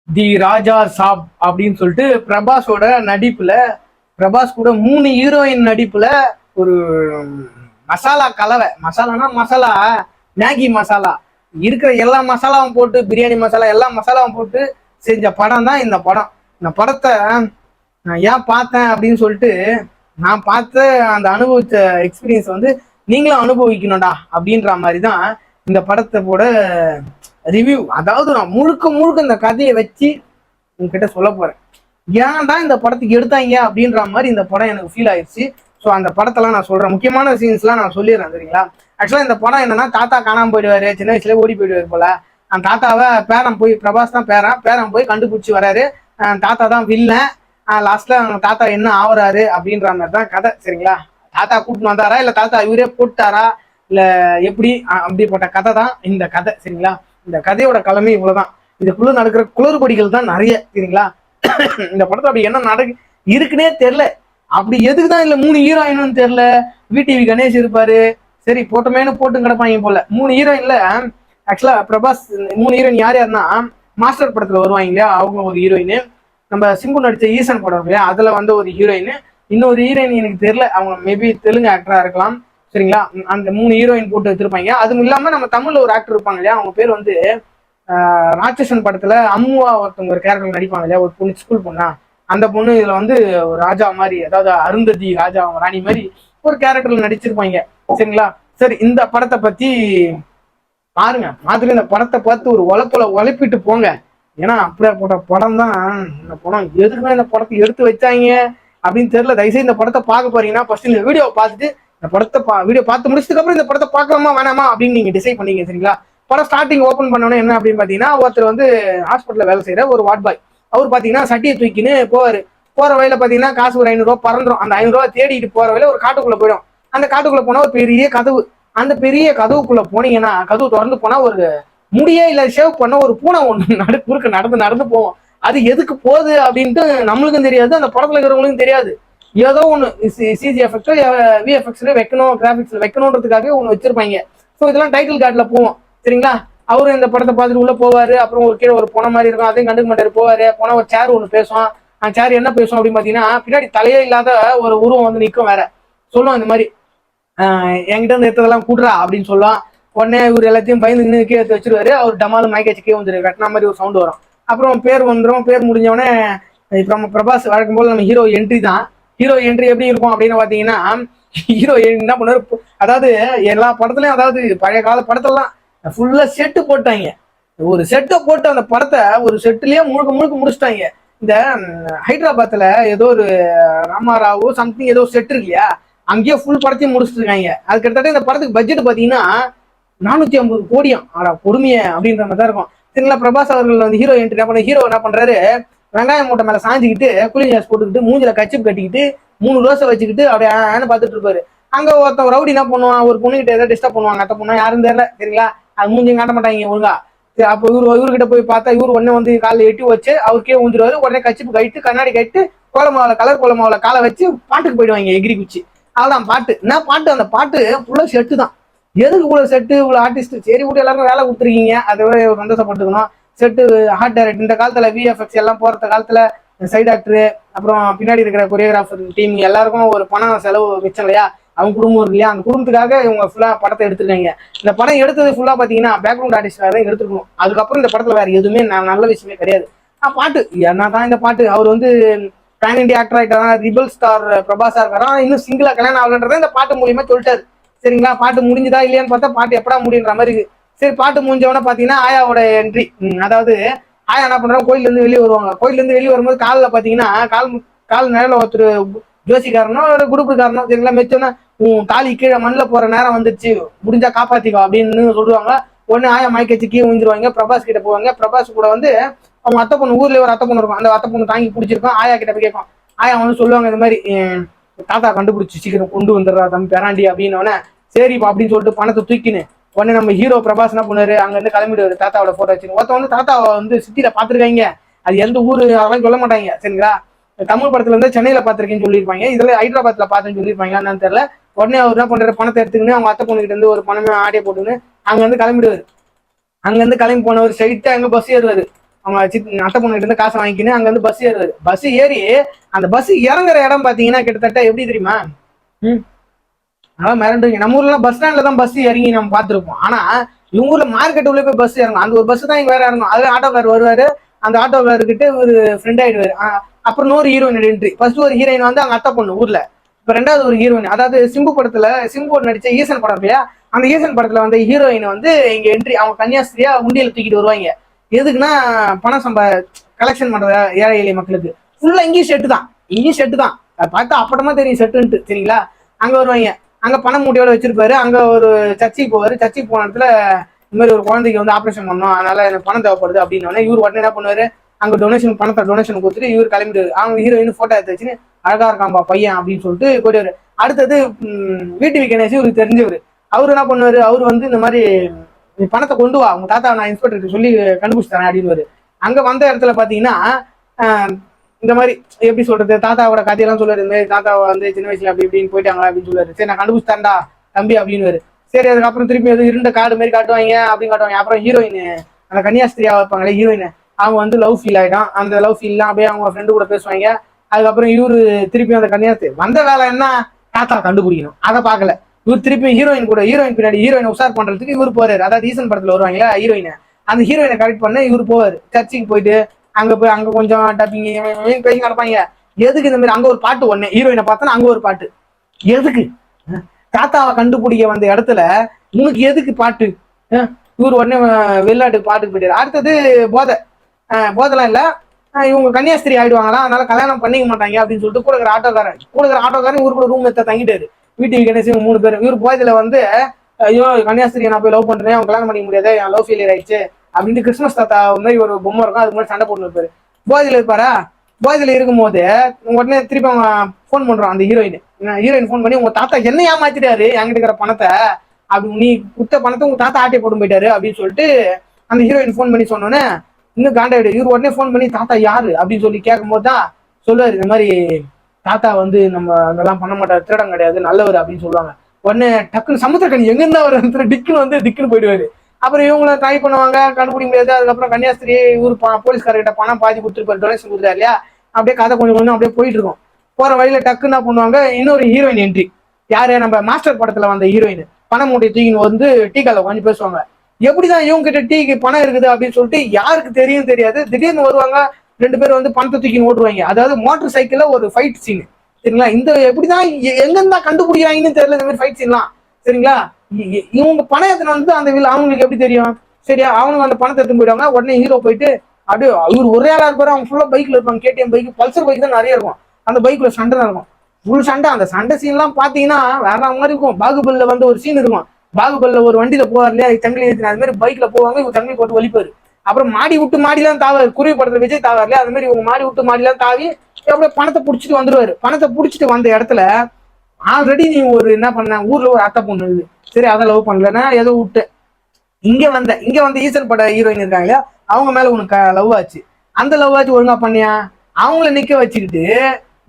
தி ராஜா சாப் அப்படின்னு சொல்லிட்டு பிரபாஸோட நடிப்புல, பிரபாஸ் கூட 3 ஹீரோயின் நடிப்புல ஒரு மசாலா கலவை. மசாலானா மசாலா, மேகி மசாலா, இருக்கிற எல்லா மசாலாவும் போட்டு, பிரியாணி மசாலா எல்லா மசாலாவும் போட்டு செஞ்ச படம் தான் இந்த படம். இந்த படத்தை நான் ஏன் பார்த்தேன் அப்படின்னு சொல்லிட்டு, நான் பார்த்த அந்த அனுபவிச்ச எக்ஸ்பீரியன்ஸ் வந்து நீங்களும் அனுபவிக்கணும்டா அப்படின்ற மாதிரி தான் இந்த படத்தோட ரிவ்யூ. அதாவது நான் முழுக்க முழுக்க இந்த கதையை வச்சு உங்ககிட்ட சொல்ல போறேன். ஏன்டா இந்த படத்துக்கு எடுத்தாங்க அப்படின்ற மாதிரி இந்த படம் எனக்கு ஃபீல் ஆயிடுச்சு. ஸோ அந்த படத்தெல்லாம் நான் சொல்றேன், முக்கியமான சீன்ஸ்லாம் நான் சொல்லிடுறேன், சரிங்களா? ஆக்சுவலா இந்த படம் என்னன்னா, தாத்தா காணாம போயிடுவாரு, சின்ன வயசுல ஓடி போயிடுவாரு போல. அந்த தாத்தாவை பேரன் போய், பிரபாஸ் தான் பேரன் போய் கண்டுபிடிச்சி வராரு. தாத்தா தான் வில்லன். லாஸ்ட்ல அவங்க தாத்தா என்ன ஆகுறாரு அப்படின்ற மாதிரி தான் கதை, சரிங்களா? தாத்தா கூட்டின்னு வந்தாரா இல்ல தாத்தா இவரே போட்டாரா இல்ல எப்படி, அப்படிப்பட்ட கதை தான் இந்த கதை, சரிங்களா? இந்த கதையோட கலமை இவ்வளவுதான். இதுக்குள்ள நடக்கிற குளறுபடிகள் தான் நிறைய, சரிங்களா? இந்த படத்துல அப்படி என்ன இருக்குன்னே தெரியல. அப்படி எதுக்கு தான் இல்ல 3 ஹீரோயினும் தெரியல. விடிவி கணேஷ் இருப்பாரு, சரி போட்டமேனு போட்டு கிடப்பாங்க போல. 3 ஹீரோயின்ல ஆக்சுவலா பிரபாஸ் 3 ஹீரோயின் யார் யாருன்னா, மாஸ்டர் படத்துல வருவாங்க இல்லையா, அவங்க ஒரு ஹீரோயின். நம்ம சிம்பு நடிச்ச ஈசன் படம் இல்லையா, அதுல வந்து ஒரு ஹீரோயின். இன்னொரு ஹீரோயின் எனக்கு தெரியல, அவங்க மேபி தெலுங்கு ஆக்டரா இருக்கலாம், சரிங்களா? அந்த 3 ஹீரோயின் போட்டு வச்சிருப்பாங்க. அதுவும் இல்லாம நம்ம தமிழ்ல ஒரு ஆக்டர் இருப்பாங்க இல்லையா, அவங்க பேர் வந்து ராட்சசன் படத்துல அம்முவா ஒருத்தவங்க ஒரு கேரக்டர் நடிப்பாங்க இல்லையா, ஒரு பொண்ணு, ஸ்கூல் பொண்ணா. அந்த பொண்ணு இதுல வந்து ஒரு ராஜா மாதிரி, அதாவது அருந்ததி ராஜா ராணி மாதிரி ஒரு கேரக்டர்ல நடிச்சிருப்பாங்க, சரிங்களா? சரி, இந்த படத்தை பத்தி பாருங்க. மாதிரி இந்த படத்தை பார்த்து ஒரு உழைப்பிட்டு போங்க. ஏன்னா அப்படிப்பட்ட படம் தான் இந்த படம். எதுக்குதான் இந்த படத்தை எடுத்து வச்சாங்க அப்படின்னு தெரியல. தயவுசெய்து இந்த படத்தை பார்க்க போறீங்கன்னா ஃபர்ஸ்ட் இந்த வீடியோ பார்த்துட்டு, இந்த படத்தை வீடியோ பார்த்து முடிச்சதுக்கு அப்புறம் இந்த படத்தை பார்க்கலாமா வேணாமா அப்படின்னு நீங்க டிசைட் பண்ணீங்க, சரிங்களா? படம் ஸ்டார்டிங் ஓப்பன் பண்ணோன்னே என்ன அப்படின்னு பாத்தீங்கன்னா, ஒருத்தர் வந்து ஹாஸ்பிட்டல்ல வேலை செய்யற ஒரு வார்ட் பாய். அவர் பாத்தீங்கன்னா சட்டியை தூக்கின்னு போவாரு. போற வழியில பாத்தீங்கன்னா காசு ஒரு 500 ரூபாய் பறந்துடும். அந்த 500 ரூபாய் தேடிட்டு போற வழியில ஒரு காட்டுக்குள்ள போயிடும். அந்த காட்டுக்குள்ள போனா ஒரு பெரிய கதவு. அந்த பெரிய கதவுக்குள்ள போனீங்கன்னா, கதவு திறந்து போனா ஒரு முடியே இல்ல ஷேவ் பண்ண ஒரு பூனை ஒண்ணு குறுக்க நடந்து நடந்து போவோம். அது எதுக்கு போகுது அப்படின்ட்டு நம்மளுக்கும் தெரியாது, அந்த படத்துல இருக்கிறவங்களுக்கும் தெரியாது. ஏதோ ஒண்ணு சிஜி எஃபெக்டோ விஎஃப்எக்ஸ்ல வைக்கணும், கிராபிக்ஸ்ல வைக்கணும்ன்றதுக்காக ஒண்ணு வச்சிருப்பாங்க. ஸோ இதெல்லாம் டைட்டில் கார்டுல போவோம், சரிங்களா? அவரு இந்த படத்தை பார்த்துட்டு உள்ள போவாரு. அப்புறம் ஒரு கீழே ஒரு பொணை மாதிரி இருக்கும், அதையும் கண்டுக்க மாட்டாரு. போவாரு, போனா ஒரு சேர் ஒண்ணு பேசும். அந்த சேர் என்ன பேசும் அப்படின்னு பாத்தீங்கன்னா, பின்னாடி தலையே இல்லாத ஒரு உருவம் வந்து நிற்கும் வேற. சொல்லுவோம் இந்த மாதிரி, என்கிட்ட இருந்து எடுத்ததெல்லாம் கூடுறா அப்படின்னு சொல்லுவான். உடனே இவர் எல்லாத்தையும் பயந்து கீழே எடுத்து வச்சிருவாரு. அவர் டமாலும் மயக்காச்சு கீழே வந்துரு, வெட்டின மாதிரி ஒரு சவுண்ட் வரும். அப்புறம் பேர் வந்துடும். பேர் முடிஞ்சவொடனே இப்போ நம்ம பிரபாஸ் வழக்கம் போல நம்ம ஹீரோ என்ட்ரி தான். ஹீரோ என்ட்ரி எப்படி இருக்கும் அப்படின்னு பாத்தீங்கன்னா, ஹீரோ என்ன பண்ணாரு, அதாவது எல்லா படத்துலயும், அதாவது பழைய கால படத்தெல்லாம் ஃபுல்லா செட்டு போட்டாங்க. ஒரு செட்டை போட்டு அந்த படத்தை ஒரு செட்டுலயே முழுக்க முழுக்க முடிச்சிட்டாங்க. இந்த ஹைதராபாத்ல ஏதோ ஒரு ராமாராவோ சம்திங் ஏதோ செட் இருக்கு இல்லையா, அங்கேயே ஃபுல் படத்தையும் முடிச்சுட்டு இருக்காங்க. அது கிட்டத்தட்ட இந்த படத்துக்கு பட்ஜெட் பாத்தீங்கன்னா 450 கோடியாம். ஆடா பொறுமைய அப்படின்ற மாதிரி தான் இருக்கும், சரிங்களா? பிரபாஸ் அவர்கள் வந்து ஹீரோ என்ட்ரி என்ன பண்ண, ஹீரோ என்ன பண்றாரு, வெங்காயம் மூட்டை மேல சாஞ்சிக்கிட்டு கூலிங் கிளாஸ் போட்டுக்கிட்டு மூஞ்சில கச்சிப் கட்டிக்கிட்டு 3 ரோஸை வச்சுக்கிட்டு அப்படியே பார்த்துட்டு இருப்பாரு. அங்க ஒருத்தன் ரவுடி என்ன பண்ணுவான், ஒரு பொண்ணுகிட்ட ஏதாவது டிஸ்டர்ப் பண்ணுவாங்க. அத்த பொண்ணா யாரும் தெரியல, சரிங்களா? அது மூஞ்சி காட்ட மாட்டாங்க ஒழுங்கா. அப்போ இவர்கிட்ட போய் பார்த்தா இவரு உடனே வந்து காலில் எட்டி வச்சு அவருக்கே ஊந்துருவாரு. உடனே கச்சிப்பு கழிட்டு கண்ணாடி கழிட்டு கோலமாவில கலர் கோலமாவில காலை வச்சு பாட்டுக்கு போயிடுவாங்க, எகிரி குச்சி. அதான் பாட்டு. என்ன பாட்டு? அந்த பாட்டு ஃபுல்லா செட்டு தான். எதுக்கு இவ்வளவு செட்டு, இவ்வளவு ஆர்டிஸ்ட்? சரி விட்டு எல்லாருக்கும் வேலை கொடுத்துருக்கீங்க, அதை விட சந்தோஷப்பட்டுக்கணும். செட்டு, ஹார்ட் டைரக்ட், இந்த காலத்துல விஎஃப்எக்ஸ் எல்லாம் போற காலத்துல சைட் ஆக்டரு, அப்புறம் பின்னாடி இருக்கிற கொரியோகிராஃபர் டீம் எல்லாருக்கும் ஒரு பணம் செலவு மிச்சம் இல்லையா? அவங்க குடும்பம் இருக்கு இல்லையா, அந்த குடும்பத்துக்காக இவங்க ஃபுல்லா படத்தை எடுத்துருக்காங்க. இந்த படம் எடுத்தது ஃபுல்லா பாத்தீங்கன்னா பேக்ரவுண்ட் ஆர்டிஸ்டாக தான் எடுத்துக்கணும். அதுக்கப்புறம் இந்த படத்துல வேற எதுவுமே நல்ல விஷயமே கிடையாது. பாட்டு என்னதான் இந்த பாட்டு. அவர் வந்து பேன் இண்டியா ஆக்டர் ஆகிட்டாரா, ரிபல் ஸ்டார் பிரபாஸா இருக்காரா, இன்னும் சிங்கிளா கல்யாணம் ஆகலன்றதை இந்த பாட்டு மூலியமா சொல்லிட்டாரு, சரிங்களா? பாட்டு முடிஞ்சுதா இல்லையான்னு பார்த்தா பாட்டு எப்படா முடியுன்ற மாதிரி இருக்கு. சரி, பாட்டு முடிஞ்சவன பாத்தீங்கன்னா ஆயாவோட என்ட்ரி. அதாவது ஆயா என்ன பண்றாங்க, கோயில்ல இருந்து வெளியே வருவாங்க. கோயில்ல இருந்து வெளியே வரும்போது காலில் பாத்தீங்கன்னா கால் நேரில் ஒருத்தர் ஜோசிக்காரனோ ஒரு குரூப்புக்காரனோ, சரிங்களா, மெச்சோன்னா உன் தாலி கீழே மண்ணில் போற நேரம் வந்துருச்சு, முடிஞ்சா காப்பாத்திக்கோ அப்படின்னு சொல்லுவாங்க. உடனே ஆயா மயக்கச்சு கீழே விழுந்துருவாங்க. பிரபாஸ் கிட்ட போவாங்க. பிரபாஸ் கூட வந்து அவங்க அத்தை பொண்ணு, ஊர்ல ஒரு அத்தை பொண்ணு இருக்கும், அந்த அத்தை பொண்ணு தாங்கி பிடிச்சிருக்கோம். ஆயா கிட்ட போய் கேட்கும். ஆயா வந்து சொல்லுவாங்க இந்த மாதிரி, தாத்தா கண்டுபிடிச்சி சீக்கிரம் கொண்டு வந்துடுறா தம்பி பெராண்டி அப்படின்னு. சரிப்பா அப்படின்னு சொல்லிட்டு பணத்தை தூக்கின்னு உடனே நம்ம ஹீரோ பிரபாஸ் என்ன பண்ணாரு, அங்க இருந்து கிளம்பிடுவாரு. தாத்தாவோட போட்டோ வச்சு ஒருத்த வந்து தாத்தாவை வந்து சிட்டியில பாத்துருக்காங்க. அது எந்த ஊரு அதெல்லாம் சொல்ல மாட்டாங்க, சரிங்களா? தமிழ் படத்துல இருந்து சென்னையில பாத்திருக்கேன்னு சொல்லியிருப்பாங்க, இதுல ஹைதராபாத்ல பாத்துன்னு சொல்லியிருப்பாங்க, என்னன்னு தெரியல. உடனே அவர் என்ன பண்றாரு, பணத்தை எடுத்துக்கின்னு அவங்க அத்தை பொண்ணுகிட்ட இருந்து ஒரு பணமே ஆடிய போட்டுன்னு அங்க இருந்து கிளம்பிடுவாரு. அங்க இருந்து கிளம்பி போனவர் ஸ்ட்ரைட்டா எங்க பஸ் ஏறுவாரு, அவங்க அத்தை பொண்ணு இருந்து காசை வாங்கிக்கின்னு அங்க வந்து பஸ் ஏறுவாரு. பஸ் ஏறி அந்த பஸ் இறங்குற இடம் பாத்தீங்கன்னா கிட்டத்தட்ட எப்படி தெரியுமா? அதான் மிரண்டுங்க. நம்ம ஊர்ல பஸ் ஸ்டாண்ட்ல தான் பஸ் இறங்கி நம்ம பார்த்துருப்போம். ஆனா இவங்க ஊர்ல மார்க்கெட் உள்ள போய் பஸ் இறங்கும். அந்த ஒரு பஸ் தான் இங்க வேற இறங்கும். அது ஆட்டோக்கார் வருவாரு. அந்த ஆட்டோக்காரர்கிட்ட ஒரு ஃப்ரெண்ட் ஆயிடுவாரு. அப்புறம் இன்னொரு ஹீரோயின் என்ட்ரி. ஃபர்ஸ்ட் ஒரு ஹீரோயின் வந்து அங்க அத்தை பொண்ணு ஊர்ல. இப்ப ரெண்டாவது ஒரு ஹீரோயின், அதாவது சிம்பு நடிச்ச ஈசன் படம் இல்லையா, அந்த ஈசன் படத்துல வந்து ஹீரோயின் வந்து இங்க என்ட்ரி. அவங்க கன்னியாஸ்திரியா உண்டியல் தூக்கிட்டு வருவாங்க. எதுக்குன்னா பணம் கலெக்ஷன் பண்ற ஏழை எளிய மக்களுக்கு. ஃபுல்லா இங்கேயும் செட்டு தான், இங்கேயும் செட்டு தான். அதை பார்த்தா அப்படமா தெரியும் செட்டுன்ட்டு. சரிங்களா? அங்க வருவாங்க. அங்க பணம் மூட்டையோட வச்சிருப்பாரு. அங்க ஒரு சர்ச்சைக்கு போவாரு. சர்ச்சைக்கு போன இடத்துல இந்த மாதிரி ஒரு குழந்தைக்கு வந்து ஆப்ரேஷன் பண்ணணும், அதனால எனக்கு பணம் தேவைப்படுது அப்படின்னு இவர் உடனே என்ன பண்ணுவாரு, அங்க டொனேஷன் கொடுத்துட்டு இவர் கிளம்பிடுவாரு. அவங்க ஹீரோயின் போட்டோ எடுத்து வச்சுன்னு அழகா இருக்கான்பா பையன் அப்படின்னு சொல்லிட்டு போயிடுவாரு. அடுத்தது வீட்டு கணேஷ் இவருக்கு தெரிஞ்சவர். அவரு என்ன பண்ணுவாரு, அவரு வந்து இந்த மாதிரி பணத்தை கொண்டு வா, உங்க தாத்தா நான் இன்ஸ்பெக்டருக்கு சொல்லி கண்டுபிடிச்சு தரேன் அப்படின்னு. அங்க வந்த இடத்துல பாத்தீங்கன்னா இந்த மாதிரி எப்படி சொல்றது, தாத்தாவோட கதையெல்லாம் சொல்லுவாரு. இந்த மாதிரி தாத்தாவை வந்து சின்ன வயசுல அப்படி இப்படின்னு போயிட்டாங்க அப்படின்னு சொல்லுவாரு. சரி நான் கண்டுபிடிச்சு தரேன்டா தம்பி அப்படின்னு. சரி அதுக்கப்புறம் திருப்பி எதுவும் இருண்ட காடு மாதிரி காட்டுவாங்க அப்படின்னு காட்டுவாங்க. அப்புறம் ஹீரோயின் அந்த கன்னியாஸ்திரியா வைப்பாங்களே ஹீரோயின், அவங்க வந்து லவ் ஃபீல் ஆகிடும். அந்த லவ் ஃபீல்லாம் அப்படியே அவங்க ஃப்ரெண்டு கூட பேசுவாங்க. அதுக்கப்புறம் இவரு திருப்பி அந்த கன்னியாஸ்திரி வந்த வேலை என்ன, தாத்தா கண்டுபிடிக்கணும். அதை பார்க்கல. இவர் திருப்பி ஹீரோயின் பின்னாடி ஹீரோயினை உஷார் பண்றதுக்கு இவர் போறாரு. அதாவது ஈசன் படத்துல வருவாங்களா ஹீரோயினை, அந்த ஹீரோயினை கரெக்ட் பண்ண இவர் போவாரு. சர்ச்சுக்கு போயிட்டு அங்க கொஞ்சம் டப்பிங் பேசி நடப்பாங்க. எதுக்கு இந்த மாதிரி அங்க ஒரு பாட்டு ஒண்ணு ஹீரோயினை பார்த்தோன்னா அங்க ஒரு பாட்டு. எதுக்கு தாத்தாவை கண்டுபிடிக்க வந்த இடத்துல உனக்கு எதுக்கு பாட்டு? இவர் உடனே வெளிநாட்டுக்கு பாட்டுக்கு போயிட்டாரு. அடுத்தது போதெல்லாம் இல்ல, இவங்க கன்னியாஸ்திரி ஆயிடுவாங்களா, அதனால கல்யாணம் பண்ணிக்க மாட்டாங்க அப்படின்னு சொல்லிட்டு கூட இருக்கிற ஆட்டோக்காரன் இவரு கூட ரூம் எடுத்த தங்கிட்டாரு. வீட்டுக்கு கணேசன் 3 பேர். இவர் போயதுல வந்து ஐயோ கன்னியாஸ்திரியை நான் போய் லவ் பண்றேன், அவன் கல்யாணம் பண்ணிக்க முடியாது, என் லவ் ஃபெயிலியர் ஆயிடுச்சு அப்படின்ட்டு கிறிஸ்மஸ் தாத்தா மாதிரி ஒரு பொம்மை இருக்கும், அதுக்கு முன்னாடி சண்டை போட்டு இருப்பாரு. போயதுல இருப்பாரா, போயதுல இருக்கும்போது உடனே திருப்பி அவங்க ஃபோன் பண்றான். அந்த ஹீரோயின் ஃபோன் பண்ணி உங்க தாத்தா என்ன ஏமாத்திட்டாரு, என்கிட்ட இருக்கிற பணத்தை, அப்படி நீ குத்த பணத்தை உங்க தாத்தா ஆட்டை போட்டு போயிட்டாரு அப்படின்னு சொல்லிட்டு அந்த ஹீரோயின் ஃபோன் பண்ணி சொன்னோன்னே இன்னும் காண்டாயிடு. இவர் உடனே ஃபோன் பண்ணி தாத்தா யாரு அப்படின்னு சொல்லி கேட்கும் போது தான் சொல்லுவாரு, இந்த மாதிரி தாத்தா வந்து நம்ம அதெல்லாம் பண்ண மாட்டாரு, திருடம் கிடையாது, நல்லவர் அப்படின்னு சொல்லுவாங்க. உடனே டக்குன்னு சமுத்திரக்கணி எங்க இருந்தா அவர் டிக்குன்னு போயிடுவாரு. அப்புறம் இவங்கள ட்ரை பண்ணுவாங்க, கண்டுபிடிக்க முடியாது. அதுக்கப்புறம் கன்னியாஸ்திரி இவரு போலீஸ்காரர்கிட்ட பணம் பாதி கொடுத்துருப்பாரு, டொனேஷன் கொடுத்தாரு இல்லையா, அப்படியே கதை கொஞ்சம் அப்படியே போயிட்டு இருக்கும். போற வழியில டக்குன்னு என்ன பண்ணுவாங்க, இன்னொரு ஹீரோயின் என்ட்ரி. யாரு, நம்ம மாஸ்டர் படத்துல வந்த ஹீரோயின் பணம் மூட்டை தூக்கின்னு வந்து டீ கால கொஞ்சம் பேசுவாங்க. எப்படிதான் இவங்க கிட்ட டீக்கு பணம் இருக்குது அப்படின்னு சொல்லிட்டு யாருக்கு தெரியும் தெரியாது. திடீர்னு வருவாங்க 2 பேர் வந்து பணத்தை தூக்கின்னு ஓட்டுவாங்க. அதாவது மோட்டர் சைக்கிள்ல ஒரு ஃபைட் சீன். சரிங்களா? இந்த எப்படிதான் எங்கெந்தா கண்டுபிடிக்கிறாங்கன்னு தெரியல இந்த மாதிரி ஃபைட் சீன்லாம். சரிங்களா? இவங்க பணம் எத்தனை வந்து அந்த அவங்களுக்கு எப்படி தெரியும்? சரியா? அவங்க அந்த பணத்தை எடுத்து போயிடுவாங்க. உடனே ஹீரோ போயிட்டு அப்படியே இவர் ஒரே ஆளா இருப்பாரு. அவங்க ஃபுல்லா பைக்ல இருப்பாங்க. கேடிஎம் பைக், பல்சர் பைக் தான் நிறைய இருக்கும். அந்த பைக்ல சண்டை தான் இருக்கும், ஃபுல் சண்டை. அந்த சண்டை சீன் எல்லாம் பாத்தீங்கன்னா வேற மாதிரி இருக்கும். பாகுபலில வந்து ஒரு சீன் இருக்கும். பாகுபலில ஒரு வண்டியில போவார் இல்லையா, தங்கி ஏற்றின அது மாதிரி பைக்ல போவாங்க. இவங்க தங்கி போட்டு வலிப்பாரு. அப்புறம் மாடி விட்டு மாடிலாம் தாவாரு. குருவி படத்துல விஜய் தாவார் இல்லையா, அது மாதிரி இவங்க மாடி விட்டு மாடிலாம் தாவி அப்படியே பணத்தை புடிச்சிட்டு வந்துருவாரு. பணத்தை புடிச்சிட்டு வந்த இடத்துல ஆல்ரெடி நீ ஒரு என்ன பண்ண, ஊர்ல ஒரு அத்தை பொண்ணு இருக்குது. சரி அதை லவ் பண்ணலன்னா ஏதோ விட்டு இங்க வந்த ஈசன் பட ஹீரோயின் இருக்காங்க இல்லையா, அவங்க மேல உனக்கு லவ் ஆச்சு. அந்த லவ் ஆச்சு ஒழுங்கா பண்ணியா, அவங்கள நிக்க வச்சுக்கிட்டு